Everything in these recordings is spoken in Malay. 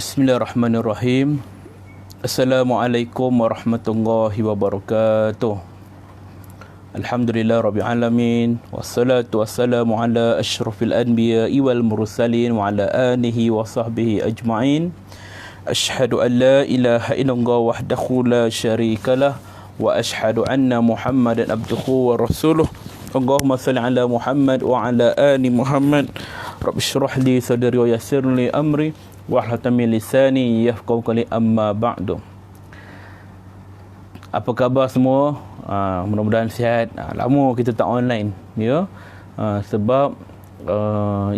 Bismillahirrahmanirrahim. Assalamualaikum warahmatullahi wabarakatuh. Alhamdulillah rabbil alamin, wassalatu wassalamu ala asyrafil anbiya'i wal mursalin wa ala alihi wa sahbihi ajma'in. Asyhadu an la ilaha illallah wahdahu la syarikalah wa asyhadu anna Muhammadan abduhu wa rasuluh. Allahumma salli ala Muhammad wa ala ali Muhammad. Rabbi shrah li sadri wa yassir li amri wahlul min lisani yafqahu qawli, amma ba'du. Apa khabar semua? Mudah-mudahan sihat. Lama kita tak online, ya. Sebab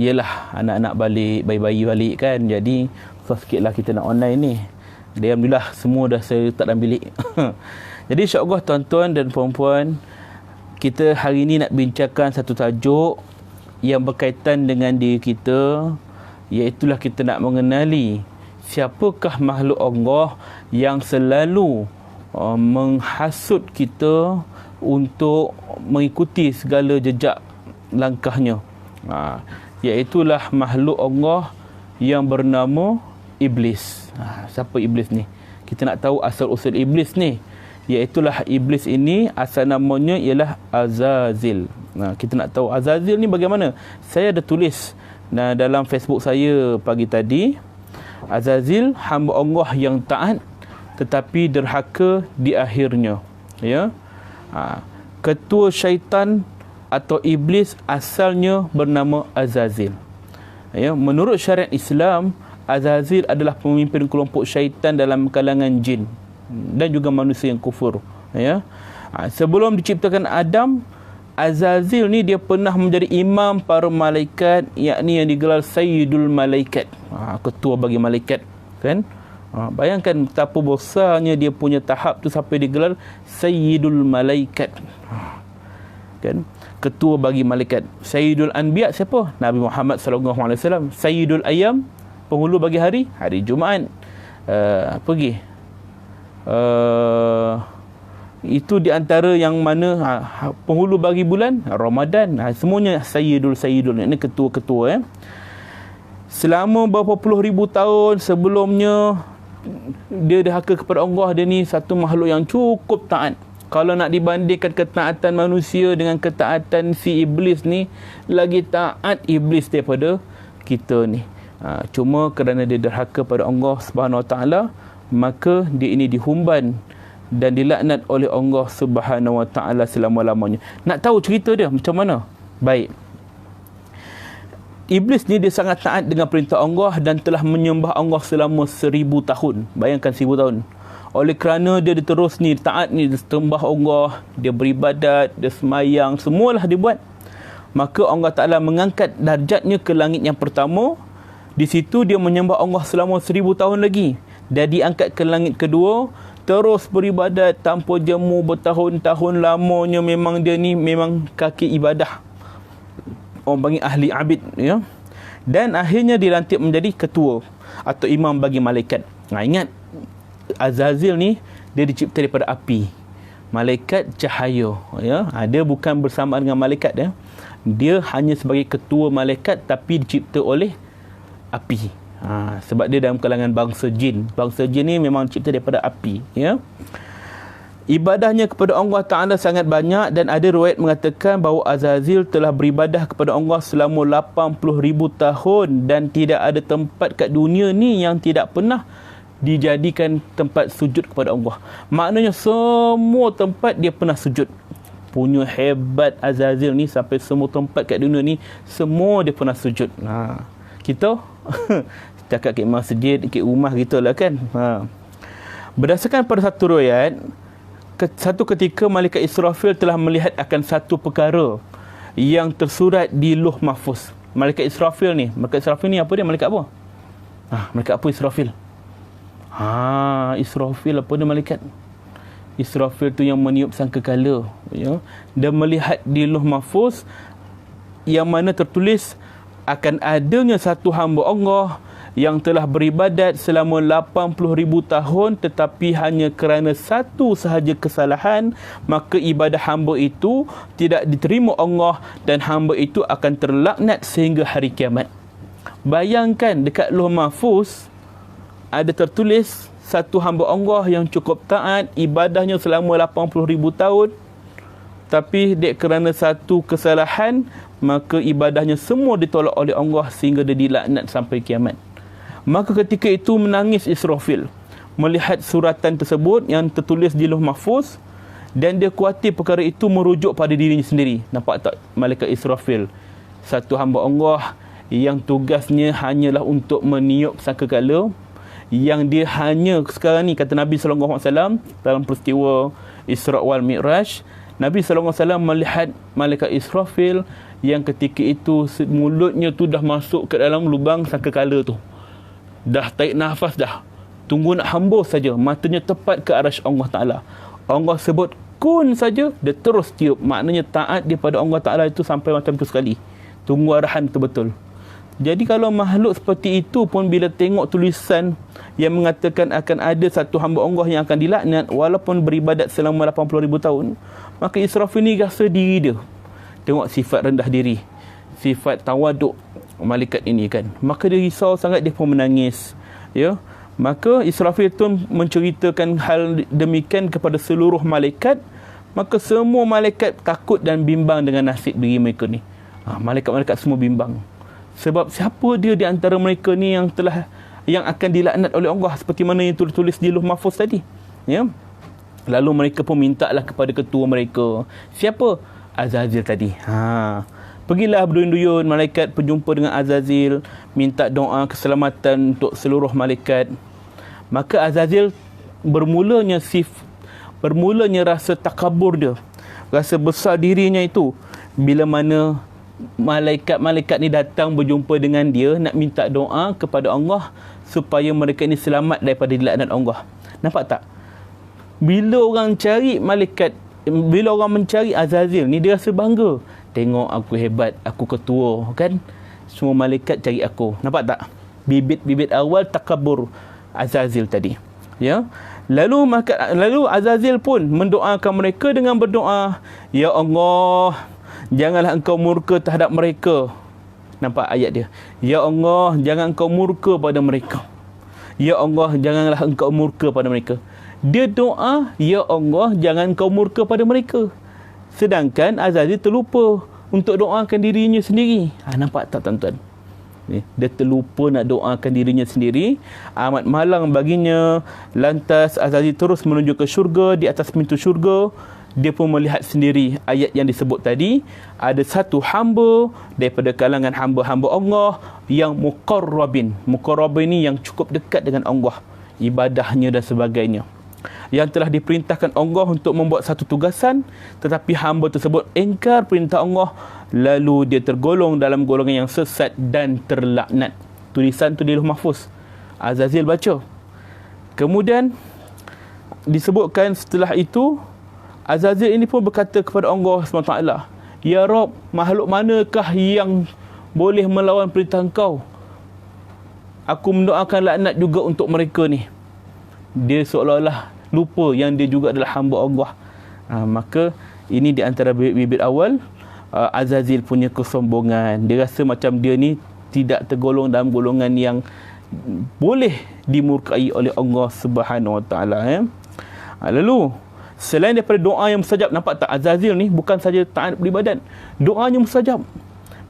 yalah anak-anak balik, bayi-bayi balik kan. Jadi susah sikitlah kita nak online ni. Alhamdulillah semua dah saya letak dalam bilik. Jadi insya-Allah tuan-tuan dan puan-puan, kita hari ni nak bincangkan satu tajuk yang berkaitan dengan diri kita, iaitulah kita nak mengenali siapakah makhluk Allah yang selalu menghasut kita untuk mengikuti segala jejak langkahnya. Iaitulah makhluk Allah yang bernama Iblis. Siapa Iblis ni? Kita nak tahu asal-usul Iblis ni. Iaitulah Iblis ini asal namanya ialah Azazil. Kita nak tahu Azazil ni bagaimana. Saya ada tulis dalam Facebook saya pagi tadi, Azazil hamba Allah yang taat tetapi derhaka di akhirnya, ya. Ketua syaitan atau iblis asalnya bernama Azazil, ya. Menurut syariat Islam, Azazil adalah pemimpin kelompok syaitan dalam kalangan jin dan juga manusia yang kufur, ya. Sebelum diciptakan Adam, Azazil ni dia pernah menjadi imam para malaikat, yakni yang digelar Sayyidul Malaikat, ketua bagi malaikat, kan. Bayangkan betapa besarnya dia punya tahap tu sampai digelar Sayyidul Malaikat, kan, ketua bagi malaikat. Sayyidul Anbiya siapa? Nabi Muhammad sallallahu alaihi wasallam. Sayyidul Ayyam, penghulu bagi hari Jumaat. Itu di antara yang mana penghulu bagi bulan Ramadan. Semuanya Sayyidul ini ketua-ketua, ya. Selama berapa puluh ribu tahun sebelumnya dia derhaka kepada Allah. Dia ni satu makhluk yang cukup taat. Kalau nak dibandingkan ketaatan manusia dengan ketaatan si iblis ni, lagi taat iblis daripada kita ni. Cuma kerana dia derhaka pada Allah Subhanahu Wa Taala, maka dia ini dihumban dan dilaknat oleh Allah Subhanahu Wa Taala selama-lamanya. Nak tahu cerita dia macam mana? Baik. Iblis ni dia sangat taat dengan perintah Allah dan telah menyembah Allah selama 1000 tahun. Bayangkan 1000 tahun. Oleh kerana dia terus ni taat ni, dia sembah Allah, dia beribadat, dia semayang, semualah dia buat. Maka Allah Ta'ala mengangkat darjatnya ke langit yang pertama. Di situ dia menyembah Allah selama 1000 tahun lagi. Dan diangkat ke langit kedua, terus beribadat tanpa jemu bertahun-tahun lamanya. Memang dia ni memang kaki ibadah, orang panggil ahli abid, ya. Dan akhirnya dilantik menjadi ketua atau imam bagi malaikat. Ingat, Azazil ni dia dicipta daripada api, malaikat cahaya, ya. Dia bukan bersama dengan malaikat, ya. Dia hanya sebagai ketua malaikat tapi dicipta oleh api. Sebab dia dalam kalangan bangsa jin. Bangsa jin ni memang dicipta daripada api, ya. Ibadahnya kepada Allah Ta'ala sangat banyak dan ada riwayat mengatakan bahawa Azazil telah beribadah kepada Allah selama 80,000 tahun dan tidak ada tempat kat dunia ni yang tidak pernah dijadikan tempat sujud kepada Allah. Maknanya semua tempat dia pernah sujud. Punya hebat Azazil ni, sampai semua tempat kat dunia ni semua dia pernah sujud. Kita cakap kat masjid, kat rumah gitulah, kan. Berdasarkan pada satu riwayat, satu ketika malaikat Israfil telah melihat akan satu perkara yang tersurat di Lauh Mahfuz. Malaikat Israfil ni apa dia? Malaikat apa? Malaikat apa Israfil? Israfil apa dia malaikat? Israfil tu yang meniup sangkakala, ya. Dan melihat di Lauh Mahfuz yang mana tertulis akan adanya satu hamba Allah yang telah beribadat selama 80,000 tahun tetapi hanya kerana satu sahaja kesalahan, maka ibadah hamba itu tidak diterima Allah dan hamba itu akan terlaknat sehingga hari kiamat. Bayangkan dekat Lauh Mahfuz ada tertulis satu hamba Allah yang cukup taat, ibadahnya selama 80,000 tahun, tapi dek kerana satu kesalahan, maka ibadahnya semua ditolak oleh Allah sehingga dia dilaknat sampai kiamat. Maka ketika itu menangis Israfil melihat suratan tersebut yang tertulis di Lauh Mahfuz, dan dia khawatir perkara itu merujuk pada dirinya sendiri. Nampak tak malaikat Israfil, satu hamba Allah yang tugasnya hanyalah untuk meniup sangkakala, yang dia hanya sekarang ni, kata Nabi SAW dalam peristiwa Isra' wal Mi'raj, Nabi SAW melihat malaikat Israfil yang ketika itu mulutnya tu dah masuk ke dalam lubang sangkakala tu, dah tarik nafas dah, tunggu nak hembus saja, matanya tepat ke arasy Allah Ta'ala. Allah sebut kun saja, dia terus tiup. Maknanya taat daripada Allah Ta'ala itu sampai macam tu sekali, tunggu arahan betul-betul. Jadi kalau makhluk seperti itu pun bila tengok tulisan yang mengatakan akan ada satu hamba Allah yang akan dilaknat walaupun beribadat selama 80,000 tahun, maka Israfil ni rasa diri dia, tengok sifat rendah diri, sifat tawaduk malaikat ini kan, maka dia risau sangat, dia pun menangis, ya. Maka Israfil tu menceritakan hal demikian kepada seluruh malaikat, maka semua malaikat takut dan bimbang dengan nasib diri mereka ni. Malaikat-malaikat semua bimbang. Sebab siapa dia di antara mereka ni yang akan dilaknat oleh Allah seperti mana yang tulis di Lauh Mahfuz tadi, ya. Lalu mereka pun mintalah kepada ketua mereka, siapa? Azazil tadi. Pergilah berduyun-duyun malaikat berjumpa dengan Azazil, minta doa keselamatan untuk seluruh malaikat. Maka Azazil bermulanya rasa takabur dia, rasa besar dirinya itu, bila mana malaikat-malaikat ni datang berjumpa dengan dia nak minta doa kepada Allah supaya mereka ni selamat daripada dilaknat Allah. Nampak tak? Bila orang mencari Azazil ni, dia rasa bangga. Tengok aku hebat, aku ketua kan, semua malaikat cari aku. Nampak tak? Bibit-bibit awal takabur Azazil tadi, ya. Lalu Azazil pun mendoakan mereka dengan berdoa, ya Allah, janganlah engkau murka terhadap mereka. Nampak ayat dia? Ya Allah, jangan engkau murka pada mereka. Ya Allah, janganlah engkau murka pada mereka. Dia doa, ya Allah, jangan engkau murka pada mereka. Sedangkan Azazil terlupa untuk doakan dirinya sendiri. Nampak tak tuan-tuan? Dia terlupa nak doakan dirinya sendiri. Amat malang baginya. Lantas Azazil terus menuju ke syurga. Di atas pintu syurga, dia pun melihat sendiri ayat yang disebut tadi. Ada satu hamba daripada kalangan hamba-hamba Allah yang muqarrabin. Muqarrabin ni yang cukup dekat dengan Allah, ibadahnya dan sebagainya, yang telah diperintahkan Allah untuk membuat satu tugasan, tetapi hamba tersebut engkar perintah Allah, lalu dia tergolong dalam golongan yang sesat dan terlaknat. Tulisan tu di Lauh Mahfuz, Azazil baca. Kemudian disebutkan setelah itu, Azazil ini pun berkata kepada Allah SWT, ya Rabb, makhluk manakah yang boleh melawan perintah engkau? Aku mendoakan laknat juga untuk mereka ni. Dia seolah-olah lupa yang dia juga adalah hamba Allah. Maka ini di antara bibit awal Azazil punya kesombongan. Dia rasa macam dia ni tidak tergolong dalam golongan yang boleh dimurkai oleh Allah Subhanahu Wa Taala. Lalu selain daripada doa yang mustajab, nampak tak Azazil ni bukan saja taat beribadat, doanya mustajab.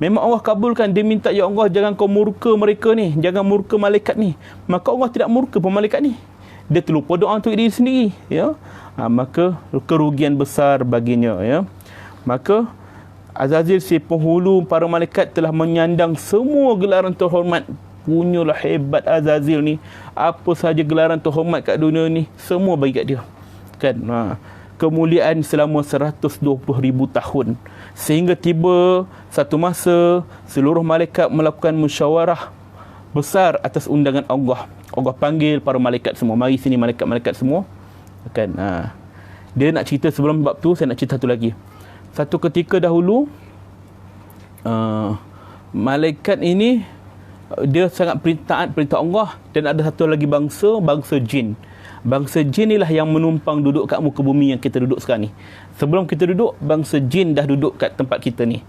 Memang Allah kabulkan. Dia minta, ya Allah, jangan kau murka mereka ni, jangan murka malaikat ni. Maka Allah tidak murka pun malaikat ni. Dia terlupa doa untuk diri sendiri, ya. Maka kerugian besar baginya, ya. Maka Azazil, si penghulu para malaikat, telah menyandang semua gelaran terhormat. Punyalah hebat Azazil ni. Apa sahaja gelaran terhormat kat dunia ni, semua bagi kat dia. Kan? Kemuliaan selama 120,000 tahun. Sehingga tiba satu masa, seluruh malaikat melakukan musyawarah besar atas undangan Allah. Allah panggil para malaikat semua. Mari sini malaikat-malaikat semua. Kan? Dia nak cerita sebelum bab tu, saya nak cerita satu lagi. Satu ketika dahulu, malaikat ini, dia sangat taat perintah Allah, dan ada satu lagi bangsa jin. Bangsa jin inilah yang menumpang duduk kat muka bumi yang kita duduk sekarang ni. Sebelum kita duduk, bangsa jin dah duduk kat tempat kita ni.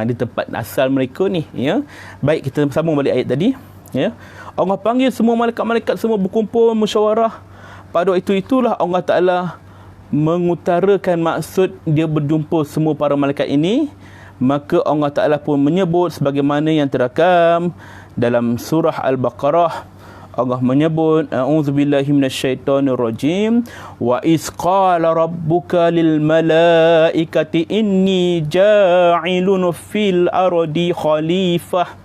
Di tempat asal mereka ni, ya. Baik, kita sambung balik ayat tadi. Ya. Allah panggil semua malaikat-malaikat semua berkumpul musyawarah. Pada waktu itulah Allah Ta'ala mengutarakan maksud dia berjumpa semua para malaikat ini. Maka Allah Ta'ala pun menyebut sebagaimana yang terakam dalam surah Al-Baqarah. Allah menyebut, a'udzubillahi minasyaitonirrajim, wa iz qala rabbuka lil malaikati inni ja'ilun fil ardi khalifah.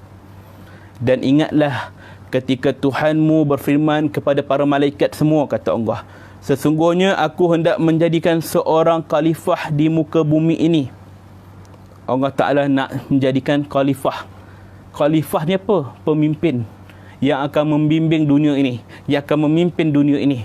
Dan ingatlah ketika Tuhanmu berfirman kepada para malaikat semua, kata Allah, sesungguhnya aku hendak menjadikan seorang khalifah di muka bumi ini. Allah Ta'ala nak menjadikan khalifah. Khalifah ni apa? Pemimpin yang akan membimbing dunia ini, yang akan memimpin dunia ini.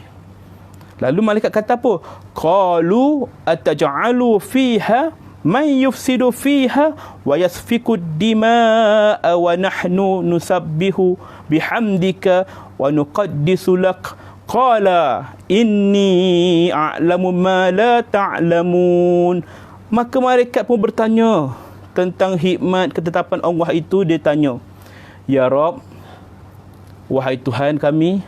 Lalu malaikat kata apa? Qalu ataj'alu fiha man yufsidu fiha wa yasfiku dima'a wa nahnu nusabbihu bihamdika wa nuqaddisu lak. Qala inni a'lamu ma la ta'lamun. Maka malaikat pun bertanya tentang hikmat ketetapan Allah itu. Dia tanya, ya Rabb, wahai Tuhan kami,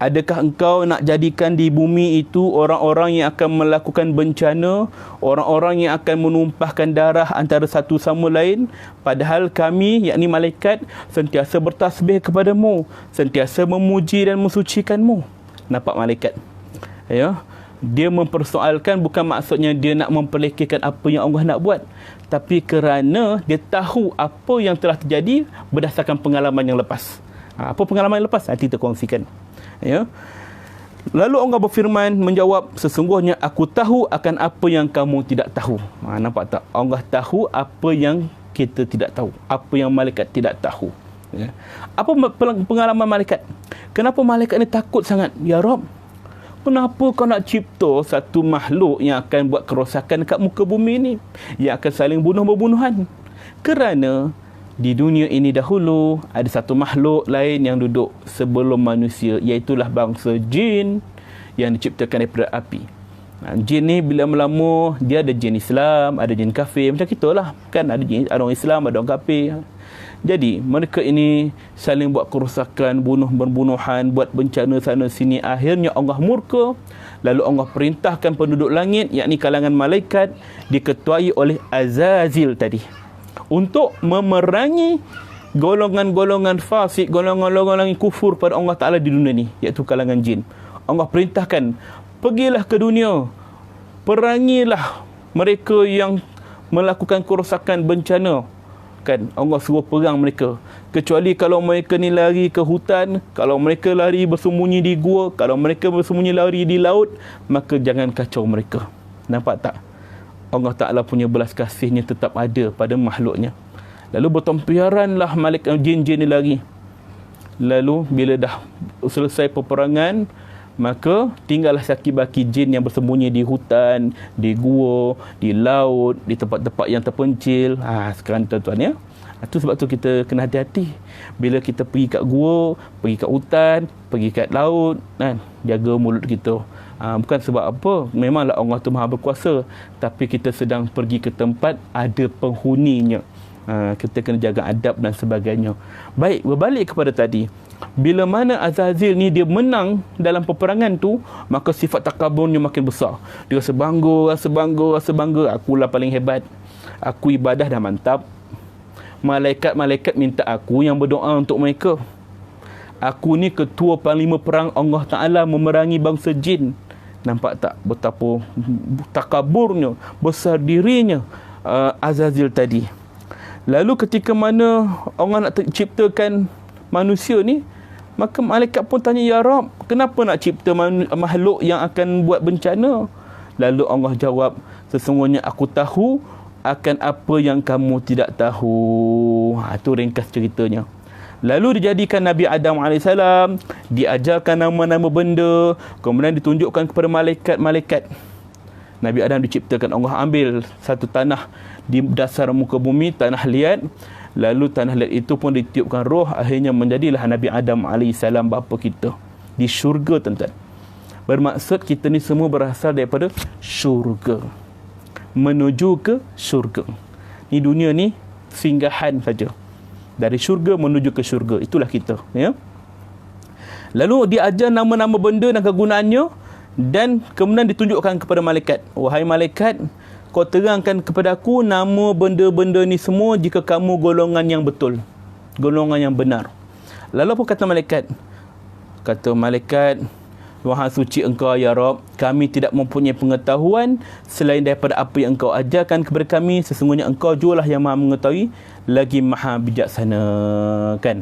adakah engkau nak jadikan di bumi itu orang-orang yang akan melakukan bencana, orang-orang yang akan menumpahkan darah antara satu sama lain, padahal kami, yakni malaikat, sentiasa bertasbih kepadamu, sentiasa memuji dan mensucikanmu. Nampak malaikat? Ya, dia mempersoalkan bukan maksudnya dia nak memperlekehkan apa yang Allah nak buat, tapi kerana dia tahu apa yang telah terjadi berdasarkan pengalaman yang lepas. Apa pengalaman yang lepas? Nanti kita kongsikan. Ya. Lalu Allah berfirman menjawab, sesungguhnya aku tahu akan apa yang kamu tidak tahu. Nampak tak? Allah tahu apa yang kita tidak tahu, apa yang malaikat tidak tahu. Ya. Apa pengalaman malaikat? Kenapa malaikat ni takut sangat? Ya Rabb, kenapa kau nak cipta satu makhluk yang akan buat kerosakan dekat muka bumi ni, yang akan saling bunuh-berbunuhan? Kerana di dunia ini dahulu ada satu makhluk lain yang duduk sebelum manusia, iaitulah bangsa jin yang diciptakan daripada api. Jin ni bila melama, dia ada jin Islam, ada jin kafir, macam kita lah kan, ada jin, ada orang Islam, ada orang kafir. Jadi mereka ini saling buat kerosakan, bunuh-berbunuhan, buat bencana sana sini. Akhirnya Allah murka. Lalu Allah perintahkan penduduk langit, yakni kalangan malaikat, diketuai oleh Azazil tadi, untuk memerangi golongan-golongan fasik, golongan-golongan kufur pada Allah Ta'ala di dunia ni, iaitu kalangan jin. Allah perintahkan, pergilah ke dunia, perangilah mereka yang melakukan kerosakan bencana. Kan Allah suruh perang mereka. Kecuali kalau mereka ni lari ke hutan, kalau mereka lari bersembunyi di gua, kalau mereka bersembunyi lari di laut, maka jangan kacau mereka. Nampak tak? Allah Ta'ala punya belas kasihnya tetap ada pada makhluknya. Lalu bertempiaranlah malaikat jin-jin ni lagi. Lalu bila dah selesai peperangan, maka tinggallah saki-baki jin yang bersembunyi di hutan, di gua, di laut, di tempat-tempat yang terpencil. Sekarang tuan-tuan ya, itu sebab tu kita kena hati-hati bila kita pergi kat gua, pergi kat hutan, pergi kat laut, kan, jaga mulut kita. Bukan sebab apa, memanglah Allah tu Maha berkuasa, tapi kita sedang pergi ke tempat ada penghuninya. Kita kena jaga adab dan sebagainya. Baik, berbalik kepada tadi, bila mana Azazil ni dia menang dalam peperangan tu, maka sifat takaburnya makin besar. Dia rasa bangga, akulah paling hebat, aku ibadah dah mantap, malaikat-malaikat minta aku yang berdoa untuk mereka, aku ni ketua panglima perang Allah Ta'ala memerangi bangsa jin. Nampak tak betapa takaburnya, besar dirinya Azazil tadi. Lalu ketika mana Allah nak ciptakan manusia ni, maka malaikat pun tanya, ya Rabb, kenapa nak cipta makhluk yang akan buat bencana? Lalu Allah jawab, sesungguhnya aku tahu akan apa yang kamu tidak tahu. Itu ringkas ceritanya. Lalu dijadikan Nabi Adam AS, diajarkan nama-nama benda, kemudian ditunjukkan kepada malaikat-malaikat. Nabi Adam diciptakan, Allah ambil satu tanah di dasar muka bumi, tanah liat. Lalu tanah liat itu pun ditiupkan roh, akhirnya menjadilah Nabi Adam AS bapa kita di syurga, tuan-tuan. Bermaksud kita ni semua berasal daripada syurga, menuju ke syurga. Ni dunia ni singgahan saja. dari syurga menuju ke syurga. Itulah kita, ya. Lalu dia ajar nama-nama benda dan kegunaannya, dan kemudian ditunjukkan kepada malaikat. Wahai malaikat, kau terangkan kepada aku nama benda-benda ni semua jika kamu golongan yang betul, golongan yang benar. Lalu apa kata malaikat? Kata malaikat, Maha suci engkau ya Rabb, kami tidak mempunyai pengetahuan selain daripada apa yang engkau ajarkan kepada kami. Sesungguhnya engkau jualah yang maha mengetahui lagi maha bijaksana. Kan?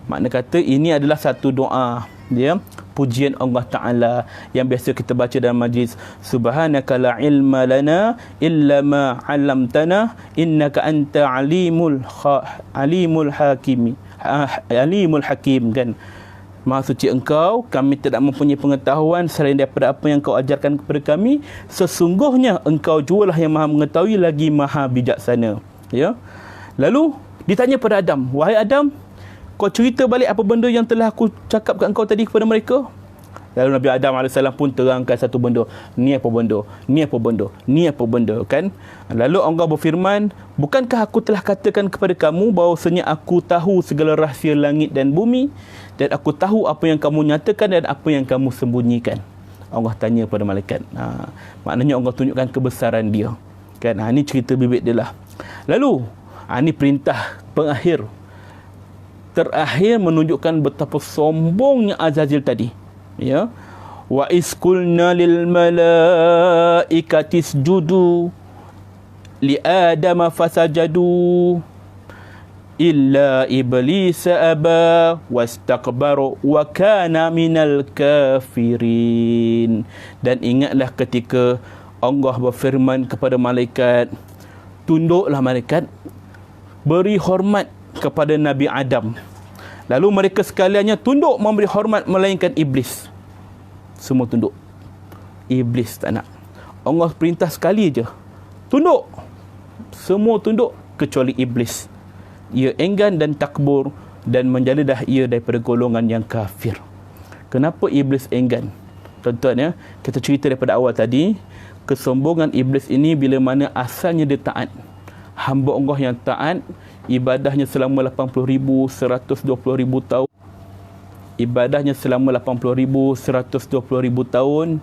Makna kata ini adalah satu doa, ya, pujian Allah Ta'ala yang biasa kita baca dalam majlis. Subhanaka la ilma lana illa ma 'allamtana innaka anta alimul hakim, kan. Maha suci engkau, kami tidak mempunyai pengetahuan selain daripada apa yang kau ajarkan kepada kami. Sesungguhnya engkau jualah yang maha mengetahui lagi maha bijaksana. Ya. Lalu ditanya pada Adam, wahai Adam, kau cerita balik apa benda yang telah aku cakap kat engkau tadi kepada mereka. Lalu Nabi Adam AS pun terangkan satu benda. Ni apa benda? Ni apa benda? Ni apa benda? Kan? Lalu Allah berfirman, bukankah aku telah katakan kepada kamu bahawasanya aku tahu segala rahsia langit dan bumi, dan aku tahu apa yang kamu nyatakan dan apa yang kamu sembunyikan. Allah tanya kepada malaikat. Maknanya Allah tunjukkan kebesaran dia. Kan? Ini cerita bibit dia lah. Lalu, ini perintah pengakhir. Terakhir menunjukkan betapa sombongnya Azazil tadi. Ya. Wa isqulna lil malaikati isjudu li adama fasajadu illa iblis aba wastakbaru wa kana minal kafirin. Dan ingatlah ketika Allah berfirman kepada malaikat, tunduklah malaikat, beri hormat kepada Nabi Adam. Lalu mereka sekaliannya tunduk memberi hormat melainkan iblis. Semua tunduk. Iblis tak nak. Allah perintah sekali je, tunduk. Semua tunduk kecuali iblis. Ia enggan dan takbur dan menjadilah ia daripada golongan yang kafir. Kenapa iblis enggan? Tuan-tuan, ya, kita cerita daripada awal tadi, kesombongan iblis ini bila mana asalnya dia taat. Hamba Allah yang taat, ibadahnya selama 80,000, 120,000 tahun. Ibadahnya selama 80,000, 120,000 tahun.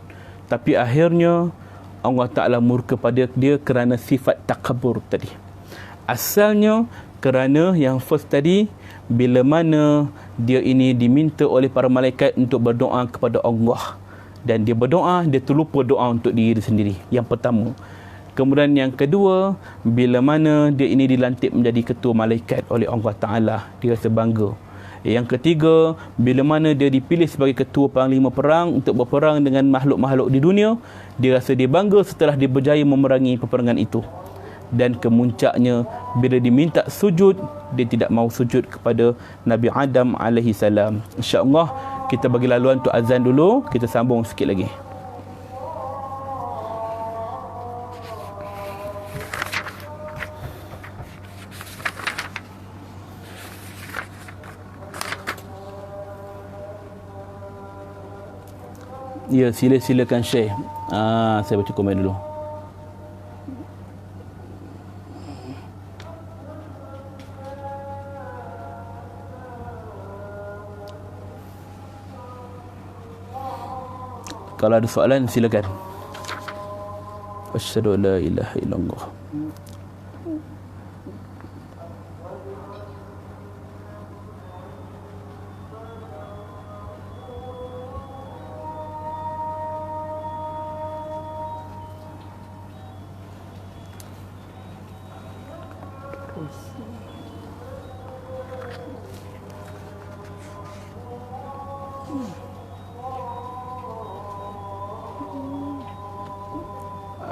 Tapi akhirnya Allah Ta'ala murka pada dia kerana sifat takabur tadi. Asalnya kerana yang first tadi, bila mana dia ini diminta oleh para malaikat untuk berdoa kepada Allah, dan dia berdoa, dia terlupa doa untuk diri sendiri. Yang pertama. Kemudian yang kedua, bila mana dia ini dilantik menjadi ketua malaikat oleh Allah Ta'ala, dia rasa bangga. Yang ketiga, bila mana dia dipilih sebagai ketua panglima perang untuk berperang dengan makhluk-makhluk di dunia, dia rasa dia bangga setelah dia berjaya memerangi peperangan itu. Dan kemuncaknya, bila diminta sujud, dia tidak mahu sujud kepada Nabi Adam AS. InsyaAllah, kita bagi laluan untuk azan dulu, kita sambung sikit lagi. Ya, silakan share. Saya baca komen dulu. Kalau ada soalan, silakan. Asyhadu an la ilaha illallah.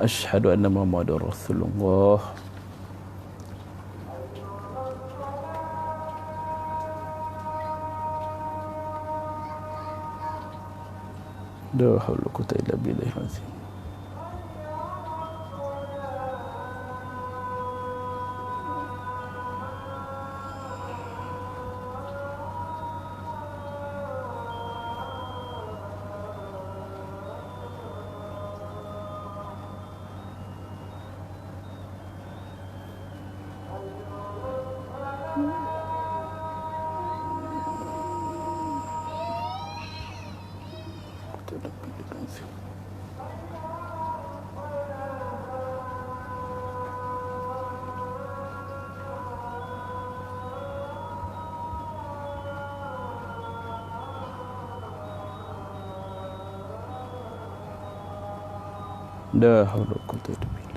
Asyhadu anna Muhammadar Rasulullah. La haula wala quwwata illa billahil azim. لا حول ولا قوة إلا بالله.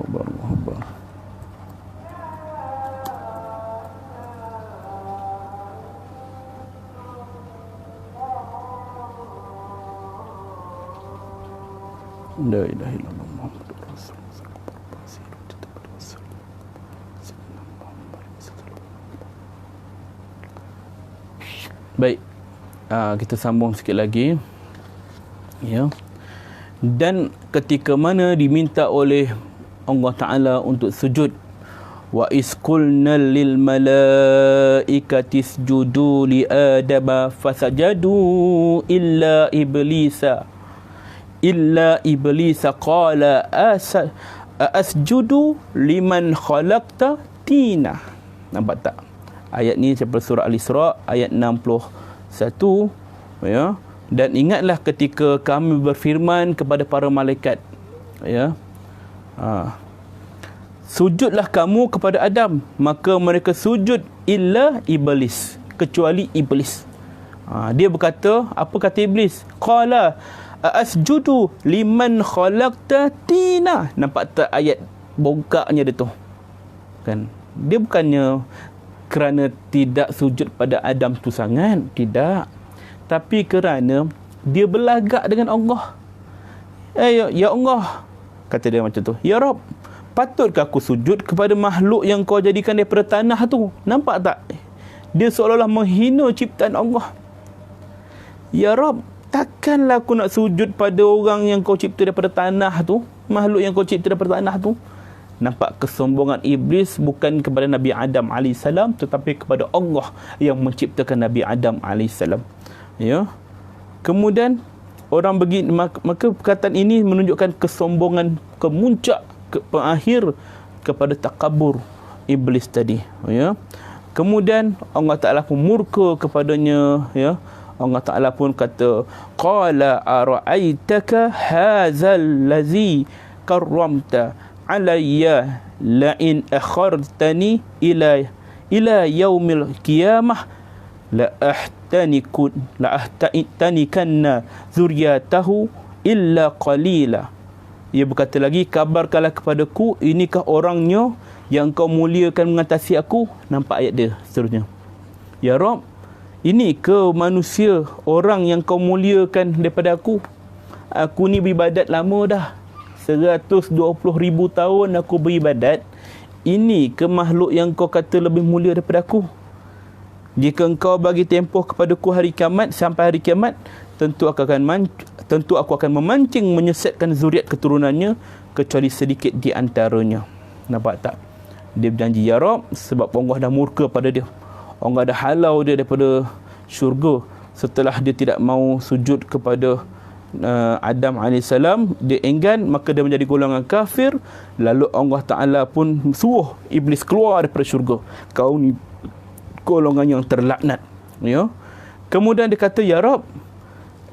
Allahu Akbar. La ilaha illallah Muhammadur Rasulullah. Baik, kita sambung sikit lagi, ya. Dan ketika mana diminta oleh Allah Ta'ala untuk sujud, wa isqulna lil malaikati isjudu li adama fasajadu illa iblisa qala asjudu liman khalaqta tina. Nampak tak? Ayat ni daripada surah Al-Isra ayat 61, ya. Dan ingatlah ketika kami berfirman kepada para malaikat, ya, sujudlah kamu kepada Adam, maka mereka sujud illa iblis, kecuali iblis. Dia berkata, apa kata iblis? Qala asjudu liman khalaqta tina. Nampak tak ayat bongkaknya dia tu? Kan? Dia bukannya kerana tidak sujud pada Adam tu sangat, tidak. Tapi kerana dia berlagak dengan Allah. Ya Allah, kata dia macam tu. Ya Rabb, patutkah aku sujud kepada makhluk yang kau jadikan daripada tanah tu? Nampak tak? Dia seolah-olah menghina ciptaan Allah. Ya Rabb, takkanlah aku nak sujud pada orang yang kau cipta daripada tanah tu, makhluk yang kau cipta daripada tanah tu. Nampak kesombongan iblis bukan kepada Nabi Adam AS, tetapi kepada Allah yang menciptakan Nabi Adam AS. Ya. Kemudian orang begini, maka perkataan ini menunjukkan kesombongan kemuncak, pengakhir kepada takabur iblis tadi, ya. Kemudian Allah Ta'ala pun murka kepadanya, ya. Allah Ta'ala pun kata, qala ara'aitaka hadzal ladzi karramta alayya la in akhartani ila yaumil qiyamah la ahtanikanna zuriyatahu illa qalila. Ia berkata lagi, kabarkanlah kepadaku, inikah orangnya yang kau muliakan mengatasi aku. Nampak ayat dia seterusnya. Ya Rabb, ini ke manusia orang yang kau muliakan daripada aku? Aku ni beribadat lama dah, 120,000 tahun aku beribadat. Ini ke makhluk yang kau kata lebih mulia daripada aku? Jika engkau bagi tempoh kepadaku hari kiamat, sampai hari kiamat, tentu aku akan memancing, menyesatkan zuriat keturunannya, kecuali sedikit di antaranya. Nampak tak? Dia berjanji, ya Rabb, sebab Allah dah murka pada dia. Allah dah halau dia daripada syurga setelah dia tidak mau sujud kepada Adam AS. Dia enggan, maka dia menjadi golongan kafir. Lalu Allah Ta'ala pun suruh iblis keluar daripada syurga. Kau ni golongan yang terlaknat, ya. Kemudian dia kata, ya Rabb,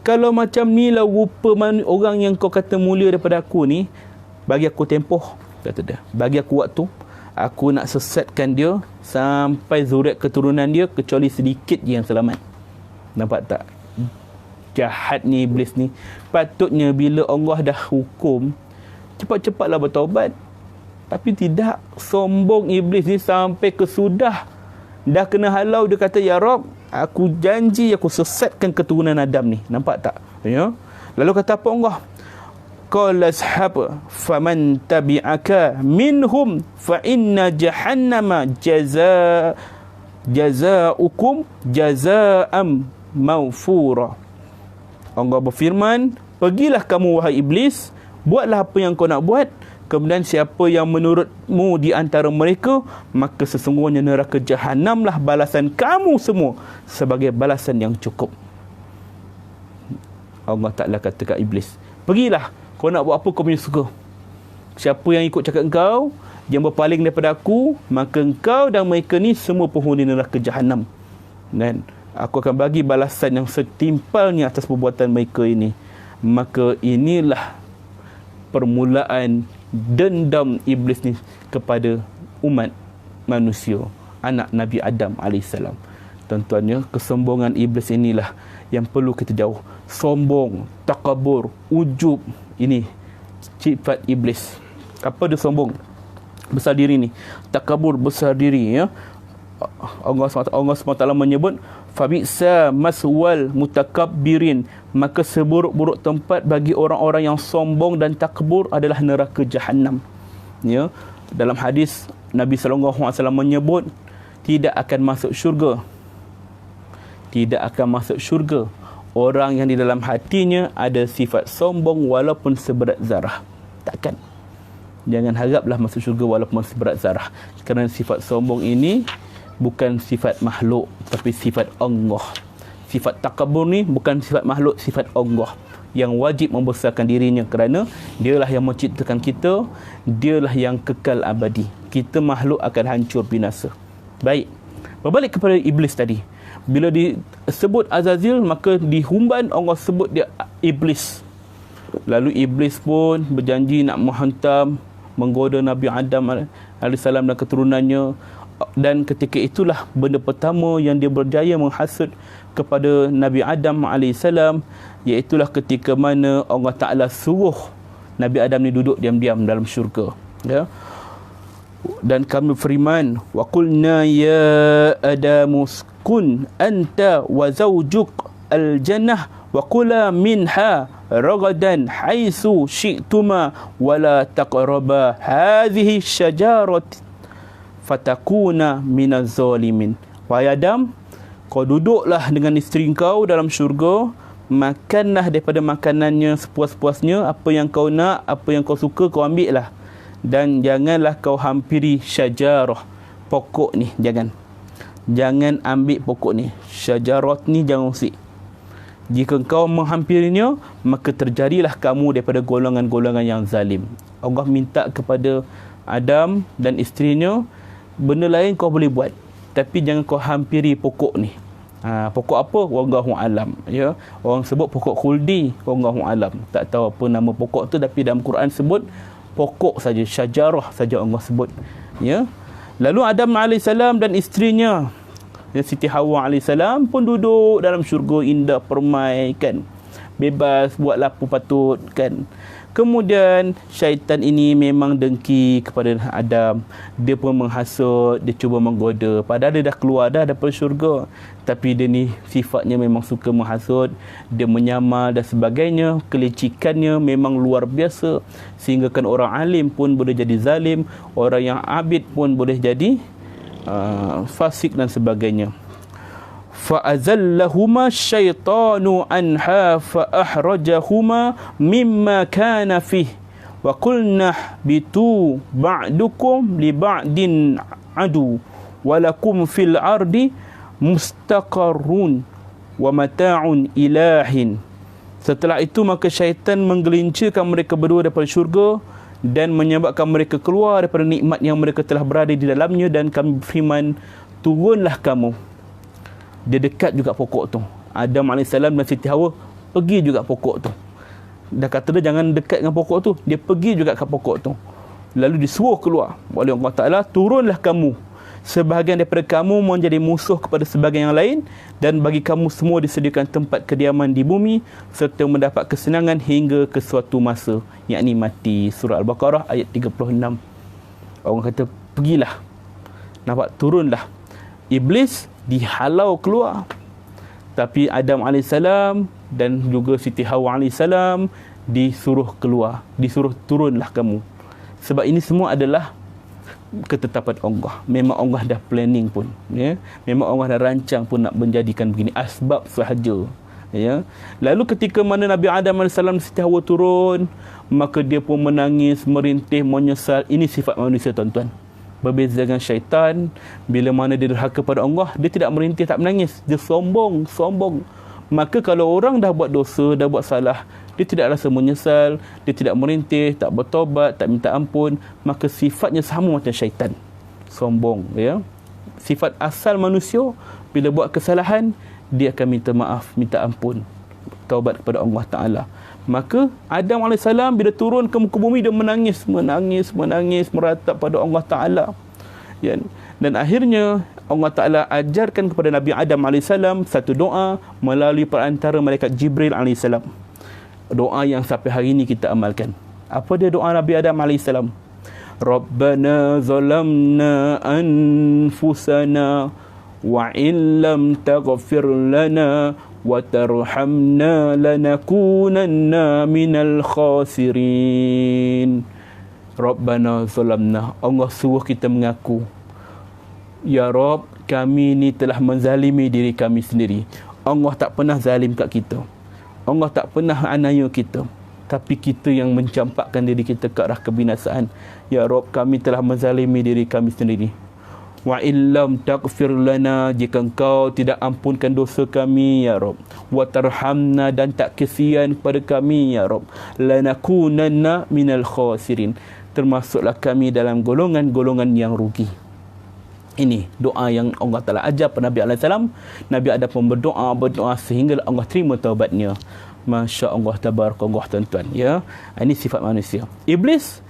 kalau macam ni lah rupa orang yang kau kata mulia daripada aku ni, bagi aku tempoh, kata dia, bagi aku waktu, aku nak sesatkan dia sampai zuriat keturunan dia, kecuali sedikit yang selamat. Nampak tak? Jahat ni iblis ni. Patutnya bila Allah dah hukum, cepat-cepatlah bertaubat. Tapi tidak. Sombong iblis ni sampai kesudah dah kena halau, dia kata, ya Rabb, aku janji aku sesatkan keturunan Adam ni. Nampak tak? Ya. Lalu kata apa Allah? Qala ashab faman tabi'aka minhum fa inna jahannama jazaukum jazaa'am mawfura. Allah berfirman, pergilah kamu wahai iblis, buatlah apa yang kau nak buat. Kemudian siapa yang menurutmu di antara mereka, maka sesungguhnya neraka Jahannamlah balasan kamu semua sebagai balasan yang cukup. Allah Ta'ala kata kat iblis, pergilah, kau nak buat apa kau punya suka. Siapa yang ikut cakap engkau, yang berpaling daripada aku, maka engkau dan mereka ni semua penghuni neraka Jahannam. Dan aku akan bagi balasan yang setimpalnya atas perbuatan mereka ini. Maka inilah permulaan dendam iblis ni kepada umat manusia, anak Nabi Adam AS. Tuan-tuannya, kesombongan iblis inilah yang perlu kita jauh. Sombong, takabur, ujub, ini sifat iblis. Apa dia sombong? Besar diri ni. Takabur, besar diri, ya. Allah SWT menyebut, Fabisa maswal mutakabbirin, maka seburuk-buruk tempat bagi orang-orang yang sombong dan takbur adalah neraka Jahannam. Ya. Dalam hadis Nabi SAW menyebut, tidak akan masuk syurga. Tidak akan masuk syurga orang yang di dalam hatinya ada sifat sombong walaupun seberat zarah. Takkan. Jangan haraplah masuk syurga walaupun seberat zarah. Kerana sifat sombong ini bukan sifat makhluk, tapi sifat Allah. Sifat takabur ni bukan sifat makhluk, sifat Allah yang wajib membesarkan dirinya, kerana dialah yang menciptakan kita, dialah yang kekal abadi. Kita makhluk akan hancur binasa. Baik, berbalik kepada iblis tadi. Bila disebut Azazil, maka dihumban Allah sebut dia iblis. Lalu iblis pun berjanji nak menghantam, menggoda Nabi Adam AS dan keturunannya. Dan ketika itulah benda pertama yang dia berjaya menghasut kepada Nabi Adam AS, iaitulah ketika mana Allah Ta'ala suruh Nabi Adam ni duduk diam-diam dalam syurga, ya. Dan kami firman, wa qulna ya adamu uskun anta wa zawjuk al-jannah wa kula minha ragadan haitsu syi'tuma wa la taqraba hadhihi syajarat fatakuna minaz zalimin. Wahai Adam, kau duduklah dengan isteri kau dalam syurga, makanlah daripada makanannya sepuas-puasnya, apa yang kau nak, apa yang kau suka kau ambil lah. Dan janganlah kau hampiri syajarah, pokok ni, jangan ambil pokok ni. Syajarah ni jangan usik. Jika kau menghampirinya, maka terjadilah kamu daripada golongan-golongan yang zalim. Allah minta kepada Adam dan isterinya, benda lain kau boleh buat, tapi jangan kau hampiri pokok ni. Pokok apa? Wallahu alam, ya. Orang sebut pokok khuldi, wallahu alam. Tak tahu apa nama pokok tu, tapi dalam Quran sebut pokok saja, syajarah saja Allah sebut, ya. Lalu Adam AS dan isterinya, ya, Siti Hawa AS pun duduk dalam syurga indah, permai, kan, bebas, buatlah apa patut, kan. Kemudian syaitan ini memang dengki kepada Adam. Dia pun menghasut, dia cuba menggoda. Padahal dia dah keluar dah daripada syurga, tapi dia ni sifatnya memang suka menghasut. Dia menyamar dan sebagainya. Kelicikannya memang luar biasa, sehingga kan orang alim pun boleh jadi zalim, orang yang abid pun boleh jadi fasik dan sebagainya. فَأَزَلَّهُمَا الشَّيْطَانُ عَنْهَا فَأَحْرَجَهُمَا مِمَّا كَانَ فِيهِ وَقُلْنَا اهْبِطُوا بَعْضُكُمْ لِبَعْضٍ عَدُوٌّ وَلَكُمْ فِي الْأَرْضِ مُسْتَقَرٌّ وَمَتَاعٌ إِلَى حِينٍ. Setelah itu maka syaitan menggelincirkan mereka berdua daripada syurga dan menyebabkan mereka keluar daripada nikmat yang mereka telah berada di dalamnya, dan kami berfirman, turunlah kamu. Dia dekat juga pokok tu. Adam AS dan Siti Hawa pergi juga pokok tu. Dah kata dia jangan dekat dengan pokok tu, dia pergi juga ke pokok tu. Lalu disuruh keluar oleh Allah Ta'ala, turunlah kamu. Sebahagian daripada kamu menjadi musuh kepada sebahagian yang lain, dan bagi kamu semua disediakan tempat kediaman di bumi, serta mendapat kesenangan hingga ke suatu masa, yakni mati. Surah Al-Baqarah ayat 36. Orang kata, pergilah. Nampak, turunlah. Iblis dihalau keluar, tapi Adam AS dan juga Siti Hawa AS disuruh keluar, disuruh turunlah kamu. Sebab ini semua adalah ketetapan Allah. Memang Allah dah planning pun, ya. Memang Allah dah rancang pun nak menjadikan begini, asbab sahaja, ya. Lalu ketika mana Nabi Adam AS dan Siti Hawa turun, maka dia pun menangis, merintih, menyesal. Ini sifat manusia, tuan-tuan. Berbeza dengan syaitan, bila mana dia derhaka pada Allah, dia tidak merintih, tak menangis. Dia sombong, Maka kalau orang dah buat dosa, dah buat salah, dia tidak rasa menyesal, dia tidak merintih, tak bertaubat, tak minta ampun, maka sifatnya sama macam syaitan, sombong, ya. Sifat asal manusia, bila buat kesalahan, dia akan minta maaf, minta ampun, taubat kepada Allah Ta'ala. Maka Adam AS bila turun ke muka bumi, dia menangis, meratap pada Allah Ta'ala, ya. Dan akhirnya Allah Ta'ala ajarkan kepada Nabi Adam AS satu doa melalui perantara malaikat Jibril AS. Doa yang sampai hari ini kita amalkan. Apa dia doa Nabi Adam AS? Rabbana zalamna anfusana wa illam taghfir lana wa tarhamna lanakunanna minal khasirin. Rabbana zalamna, Allah suruh kita mengaku, ya Rabb, kami ni telah menzalimi diri kami sendiri. Allah tak pernah zalim kat kita, Allah tak pernah aniaya kita, tapi kita yang mencampakkan diri kita ke arah kebinasaan. Ya Rabb, kami telah menzalimi diri kami sendiri. Wa illam taghfir lana, jika Engkau tidak ampunkan dosa kami, ya Rabb, wa tarhamna, dan tak kesian kepada kami, ya Rabb, lanakunanna minal khasirin, termasuklah kami dalam golongan-golongan yang rugi. Ini doa yang Allah Ta'ala ajar pada Nabi SAW. Nabi Adam pun berdoa sehingga Allah terima taubatnya. Masya Allah, tabarakallah, tuan-tuan, ya. Ini sifat manusia. Iblis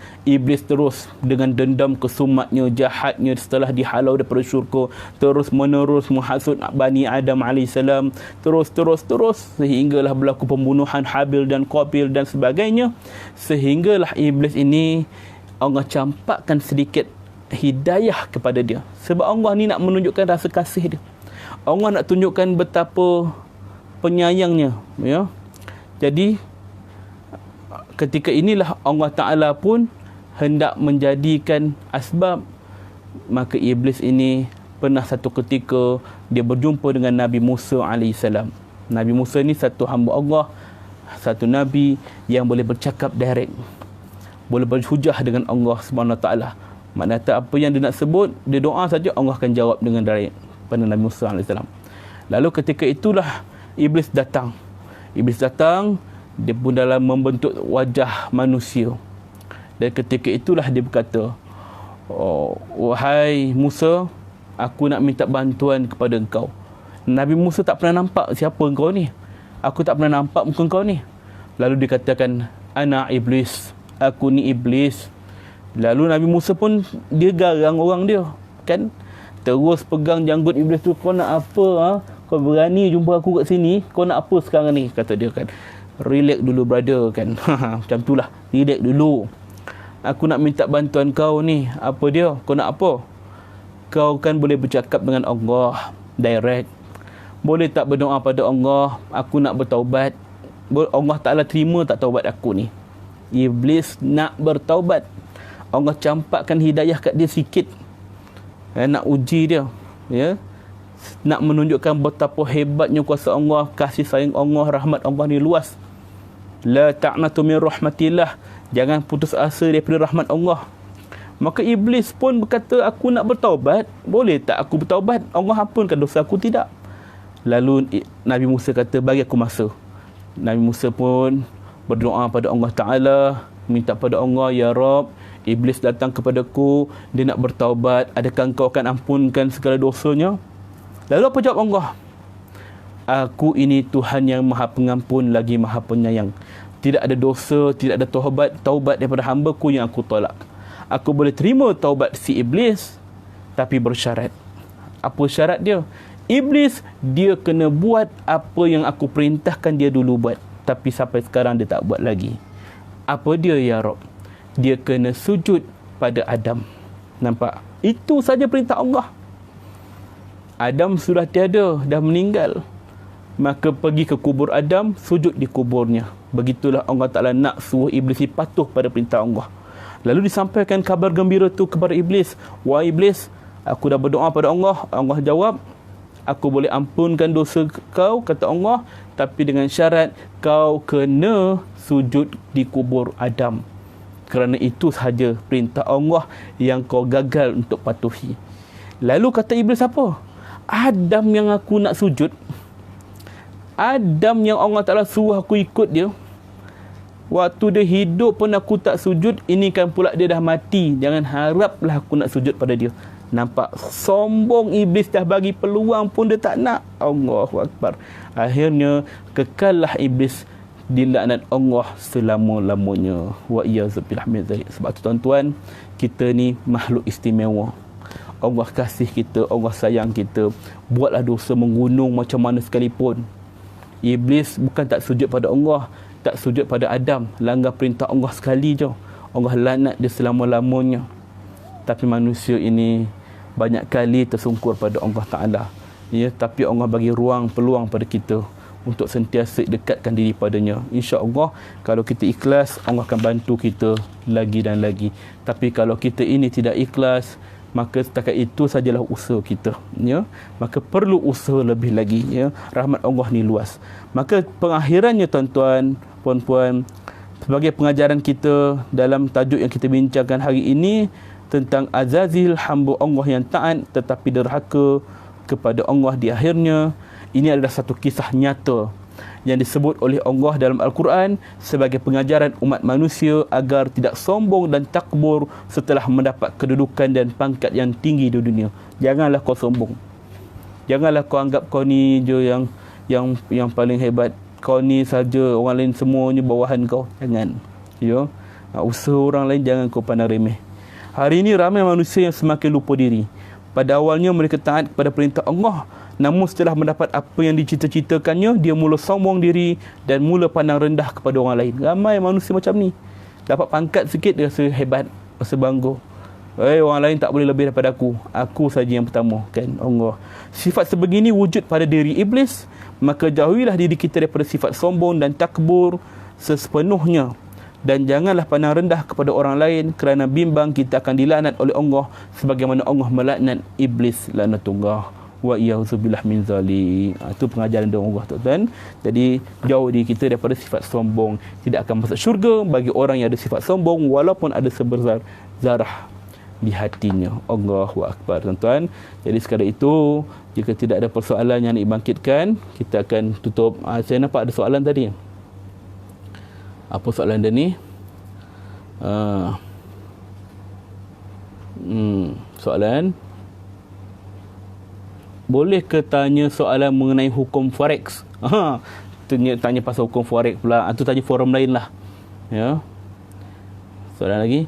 terus dengan dendam kesumatnya, jahatnya, setelah dihalau daripada syurga, terus menerus menghasut Bani Adam AS, terus sehinggalah berlaku pembunuhan Habil dan Qabil dan sebagainya. Sehinggalah iblis ini Allah campakkan sedikit hidayah kepada dia, sebab Allah ni nak menunjukkan rasa kasih dia. Allah nak tunjukkan betapa penyayangnya, ya. Jadi ketika inilah Allah Ta'ala pun hendak menjadikan asbab. Maka iblis ini pernah satu ketika dia berjumpa dengan Nabi Musa AS. Nabi Musa ni satu hamba Allah, satu Nabi yang boleh bercakap direct, boleh berhujah dengan Allah SWT. Maknanya apa yang dia nak sebut, dia doa saja, Allah akan jawab dengan direct pada Nabi Musa AS. Lalu ketika itulah Iblis datang, dia pun dalam membentuk wajah manusia. Dan ketika itulah dia berkata, wahai Musa, aku nak minta bantuan kepada engkau. Nabi Musa tak pernah nampak siapa engkau ni, aku tak pernah nampak muka engkau ni. Lalu dia katakan, ana iblis, aku ni iblis. Lalu Nabi Musa pun dia garang orang dia, kan, terus pegang janggut iblis tu. Kau nak apa, ha? Kau berani jumpa aku kat sini, kau nak apa sekarang ni? Kata dia, kan. Relax dulu brother, kan. Macam itulah, relax dulu. Aku nak minta bantuan kau ni. Apa dia? Kau nak apa? Kau kan boleh bercakap dengan Allah direct. Boleh tak berdoa pada Allah, aku nak bertaubat. Allah Ta'ala terima tak taubat aku ni? Iblis nak bertaubat. Allah campakkan hidayah kat dia sikit, nak uji dia, ya, nak menunjukkan betapa hebatnya kuasa Allah, kasih sayang Allah, rahmat Allah ni luas. La ta'natu min rahmatillah, jangan putus asa daripada rahmat Allah. Maka iblis pun berkata, aku nak bertaubat, boleh tak aku bertaubat? Allah ampunkan dosa aku. Tidak. Lalu Nabi Musa kata, bagi aku masa. Nabi Musa pun berdoa pada Allah Ta'ala, minta pada Allah, ya Rabb, iblis datang kepadaku, dia nak bertaubat, adakah engkau akan ampunkan segala dosanya? Lalu apa jawab Allah? Aku ini Tuhan yang maha pengampun lagi maha penyayang. Tidak ada dosa, tidak ada taubat daripada hamba-Ku yang aku tolak. Aku boleh terima taubat si iblis, tapi bersyarat. Apa syarat dia? Iblis, dia kena buat apa yang aku perintahkan dia dulu buat, tapi sampai sekarang dia tak buat lagi. Apa dia, ya Rabb? Dia kena sujud pada Adam. Nampak? Itu saja perintah Allah. Adam sudah tiada, dah meninggal. Maka pergi ke kubur Adam, sujud di kuburnya. Begitulah Allah Ta'ala nak suruh iblis patuh pada perintah Allah. Lalu disampaikan kabar gembira tu kepada iblis. Wahai iblis, aku dah berdoa pada Allah. Allah jawab, aku boleh ampunkan dosa kau, kata Allah, tapi dengan syarat kau kena sujud di kubur Adam. Kerana itu sahaja perintah Allah yang kau gagal untuk patuhi. Lalu kata iblis apa? Adam yang aku nak sujud, Adam yang Allah Ta'ala suruh aku ikut dia, waktu dia hidup pun aku tak sujud, ini kan pula dia dah mati, jangan haraplah aku nak sujud pada dia. Nampak sombong iblis, dah bagi peluang pun dia tak nak. Allahu Akbar. Akhirnya kekallah iblis dilaknat Allah selama-lamanya. Wa iyyazubillah min dzalik. Sebab tu tuan-tuan, kita ni makhluk istimewa. Allah kasih kita, Allah sayang kita. Buatlah dosa menggunung macam mana sekalipun. Iblis bukan tak sujud pada Allah, tak sujud pada Adam, langgar perintah Allah sekali je, Allah laknat dia selama-lamanya. Tapi manusia ini banyak kali tersungkur pada Allah Ta'ala, ya, tapi Allah bagi ruang, peluang pada kita untuk sentiasa dekatkan diri padanya. InsyaAllah kalau kita ikhlas, Allah akan bantu kita lagi dan lagi. Tapi kalau kita ini tidak ikhlas, maka setakat itu sajalah usaha kita, ya. Maka perlu usaha lebih lagi, ya. Rahmat Allah ni luas. Maka pengakhirannya tuan-tuan, puan-puan, sebagai pengajaran kita dalam tajuk yang kita bincangkan hari ini tentang Azazil, hamba Allah yang taat tetapi derhaka kepada Allah di akhirnya, ini adalah satu kisah nyata yang disebut oleh Allah dalam Al-Quran sebagai pengajaran umat manusia agar tidak sombong dan takbur setelah mendapat kedudukan dan pangkat yang tinggi di dunia. Janganlah kau sombong. Janganlah kau anggap kau ni je yang paling hebat. Kau ni saja, orang lain semuanya bawahan kau. Jangan. Ya. Usaha orang lain jangan kau pandang remeh. Hari ini ramai manusia yang semakin lupa diri. Pada awalnya mereka taat kepada perintah Allah, namun setelah mendapat apa yang dicita-citakannya, dia mula sombong diri dan mula pandang rendah kepada orang lain. Ramai manusia macam ni. Dapat pangkat sikit dia rasa hebat, rasa bangga. Orang lain tak boleh lebih daripada aku. Aku saja yang pertama, kan Allah. Sifat sebegini wujud pada diri iblis, maka jauhilah diri kita daripada sifat sombong dan takbur sepenuhnya. Dan janganlah pandang rendah kepada orang lain, kerana bimbang kita akan dilaknat oleh Allah sebagaimana Allah melaknat iblis laknatullah wa iyyazubillah min zalik. Itu pengajaran dari Allah, tuan-tuan. Jadi jauh diri kita daripada sifat sombong. Tidak akan masuk syurga bagi orang yang ada sifat sombong walaupun ada seberzar zarah di hatinya. Allahu Akbar, tuan-tuan. Jadi sekadar itu, jika tidak ada persoalan yang dibangkitkan, kita akan tutup. Saya nampak ada soalan tadi. Apa soalan dia ni? Soalan, boleh ke tanya soalan mengenai hukum forex? Tanya pasal hukum forex pula. Itu tanya forum lain lah, ya. Soalan lagi,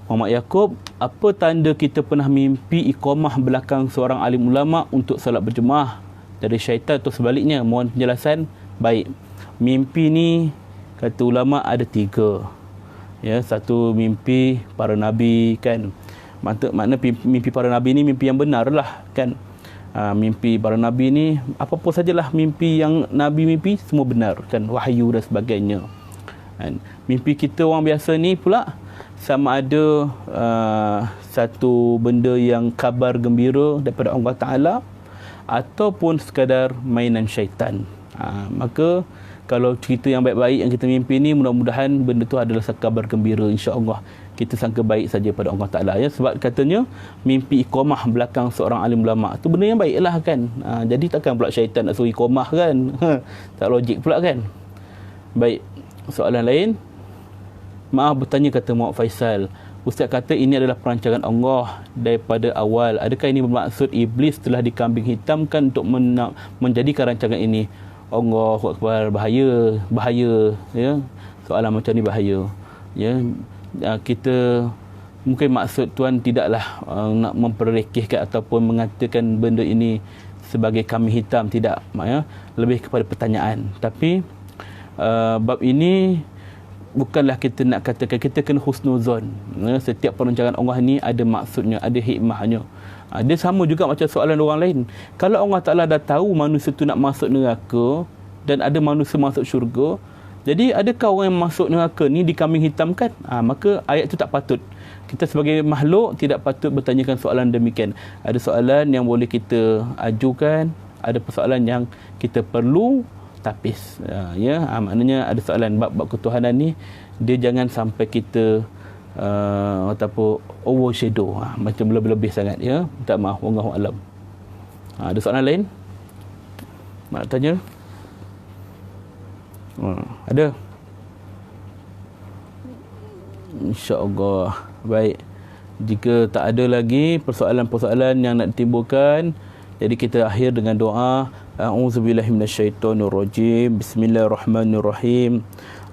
Muhammad Yaakob, apa tanda kita pernah mimpi iqamah belakang seorang alim ulama untuk salat berjemaah dari syaitan atau sebaliknya? Mohon penjelasan. Baik, mimpi ni kata ulama ada 3. Ya, satu mimpi para nabi, kan. Makna mimpi para nabi ni mimpi yang benar lah, kan. Mimpi para nabi ni apa-apa sajalah mimpi yang nabi mimpi semua benar, kan, wahyu dan sebagainya. Kan. Mimpi kita orang biasa ni pula sama ada satu benda yang kabar gembira daripada Allah Ta'ala ataupun sekadar mainan syaitan. Maka kalau cerita yang baik-baik yang kita mimpi ni, mudah-mudahan benda tu adalah kabar gembira, insya-Allah. Kita sangka baik saja pada Allah Ta'ala, ya. Sebab katanya mimpi iqamah belakang seorang alim ulama tu benda yang baiklah, kan. Jadi takkan pula syaitan nak suruh iqamah, kan. Tak logik pula, kan. Baik, soalan lain. Maaf bertanya, kata Muhammad Faisal, Ustaz kata ini adalah perancangan Allah daripada awal. Adakah ini bermaksud iblis telah dikambing hitamkan untuk menjadikan rancangan ini? Allahu Akbar, bahaya, ya. Soalan macam ni bahaya, ya. Kita mungkin maksud tuan tidaklah nak memperlekehkan ataupun mengatakan benda ini sebagai kambing hitam, tidak, ya. Lebih kepada pertanyaan. Tapi bab ini bukanlah kita nak katakan, kita kena husnuzon, ya. Setiap perancangan Allah ni ada maksudnya, ada hikmahnya. Dia sama juga macam soalan orang lain. Kalau Allah Ta'ala dah tahu manusia tu nak masuk neraka dan ada manusia masuk syurga, jadi adakah orang yang masuk neraka ni dikambing hitamkan? Maka ayat tu tak patut. Kita sebagai makhluk tidak patut bertanyakan soalan demikian. Ada soalan yang boleh kita ajukan, ada persoalan yang kita perlu tapis, ya. Maknanya ada soalan bab ketuhanan ni, dia jangan sampai kita ataupun overshadow, macam lebih-lebih sangat, ya. Minta maaf, wallahu alam. Ada soalan lain nak tanya? Ada? InsyaAllah. Baik. Jika tak ada lagi persoalan-persoalan yang nak ditimbulkan, jadi kita akhir dengan doa. A'udzubillahi minasyaitonirrajim. Bismillahirrahmanirrahim.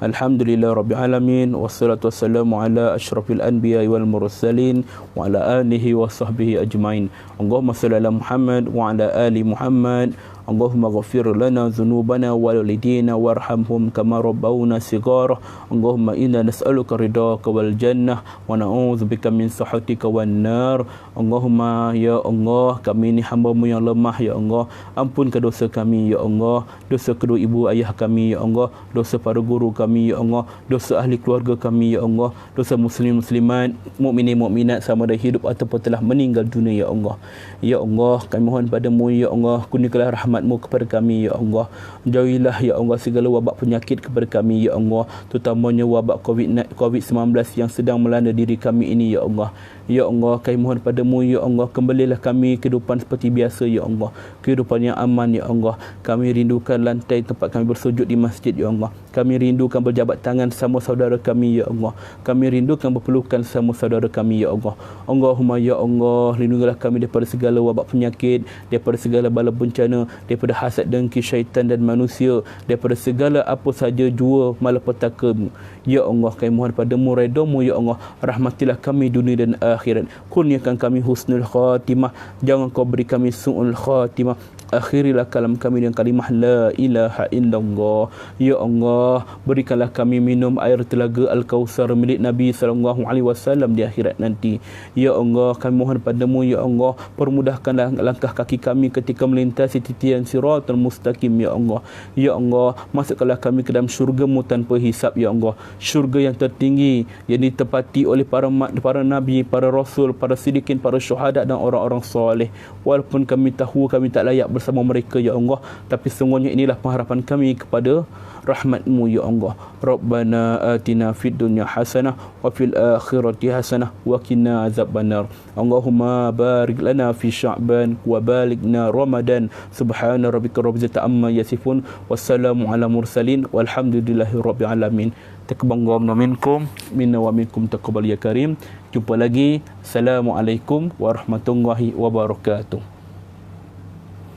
Alhamdulillah Rabbil Alamin. Wassalatu wassalamu ala ashrafil anbiya wal mursalin wa ala alihi wa sahbihi ajmain. Allahumma salli ala Muhammad wa ala ali Muhammad. Allahumma ghafir lana dhunubana wa walidina warhamhum kama rabbawna sighara. Allahumma inna nas'aluka ridhaka wal jannah wa na'udzubika min sakhatika wan nar. Allahumma ya Allah, kami ni hamba-Mu yang lemah ya Allah. Ampunkan dosa kami ya Allah, dosa kedua ibu ayah kami ya Allah, dosa para guru kami ya Allah, dosa ahli keluarga kami ya Allah, dosa muslim muslimat, mukminin mukminat sama ada hidup ataupun telah meninggal dunia ya Allah. Ya Allah, kami mohon padamu ya Allah, kurniakanlah rahmat-Mu kepada kami ya Allah. Jauhilah ya Allah segala wabak penyakit kepada kami ya Allah, terutamanya wabak COVID-19 yang sedang melanda diri kami ini ya Allah. Ya Allah, kami mohon padamu ya Allah, kembalilah kami kehidupan seperti biasa ya Allah, kehidupan yang aman ya Allah. Kami rindukan lantai tempat kami bersujud di masjid ya Allah. Kami rindukan berjabat tangan sama saudara kami ya Allah. Kami rindukan berpelukan sama saudara kami ya Allah. Allahumma ya Allah, lindungilah kami daripada segala wabak penyakit, daripada segala bala bencana, daripada hasad dengki syaitan dan manusia, daripada segala apa saja jua malapetaka-Mu. Ya Allah, kami mohon padamu redha-Mu ya Allah. Rahmatilah kami dunia dan akhirat. Kurniakan kami husnul khatimah, jangan Kau beri kami su'ul khatimah. Akhirilah kalam kami dengan kalimah la ilaha illallah. Ya Allah, berikanlah kami minum air telaga Al-Kausar milik Nabi SAW di akhirat nanti. Ya Allah, kami mohon padamu ya Allah, permudahkanlah langkah kaki kami ketika melintasi titian siratal mustaqim ya Allah. Ya Allah, masukkanlah kami ke dalam syurga-Mu tanpa hisab ya Allah. Syurga yang tertinggi yang ditepati oleh para nabi, para rasul, para siddiqin, para syuhada dan orang-orang soleh. Walaupun kami tahu kami tak layak bersama mereka ya Allah, tapi semuanya inilah pengharapan kami kepada rahmat-Mu ya Allah. Rabbana atina fid dunya hasanah wa fil akhirati hasanah wa qina azabannar. Allahumma barik lana fi Sya'ban wa balighna Ramadan. Subhana rabbika rabbil izzati amma yasifun. Wassalamu ala mursalin walhamdulillahi rabbil alamin. Taqabbalallahu minkum minna wa minkum taqabbal ya karim. Jumpa lagi. Assalamualaikum warahmatullahi wabarakatuh.